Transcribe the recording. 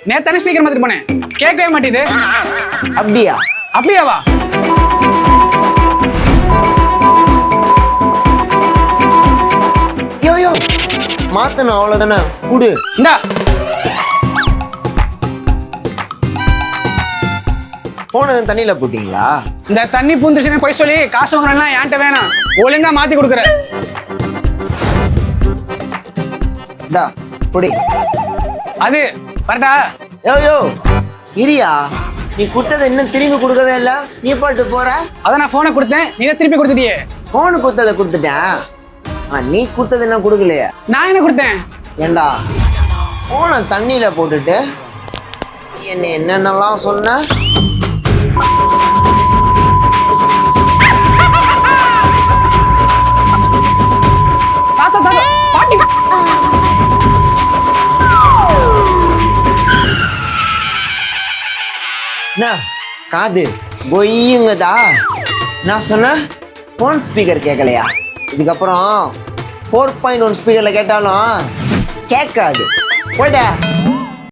நேத்தானே speaker மாத்திட்டு போனேன், கேட்கவே மாட்டேது. அப்படியா? அப்படியாவா? யோ யோ, மாத்தணும் அவ்வளவுதானே, குடு. இந்தா. போனது தண்ணியில போட்டீங்களா? இந்த தண்ணி பூந்துச்சுன்னு போய் சொல்லி காசு வாங்குறேன்னா என்கிட்ட வேணாம், ஒழுங்கா மாத்தி கொடுக்குறேன். இந்தா குடி. அது வரட்டா? யோ யோ இரியா, நீ கொடுத்ததை இன்னும் திரும்பி கொடுக்கவே இல்லை, நீ பாட்டு போற. அதான் நான் போனை கொடுத்தேன், நீ தான் திருப்பி கொடுத்துட்டியே. போனு கொடுத்ததை கொடுத்துட்டேன், ஆனா நீ கொடுத்தது என்ன கொடுக்கலையே. நான் என்ன கொடுத்தேன்? ஏண்டா போன தண்ணியில போட்டுட்டு என்ன என்னென்னலாம் சொன்ன? தாத்தா தாத்தா பாட்டி. என்ன காது பொய்யுங்கதா? நான் சொன்ன போன் ஸ்பீக்கர் கேட்கலையா? இதுக்கப்புறம் 4.1 ஸ்பீக்கர்ல கேட்டாலும் கேட்காது. போயிட.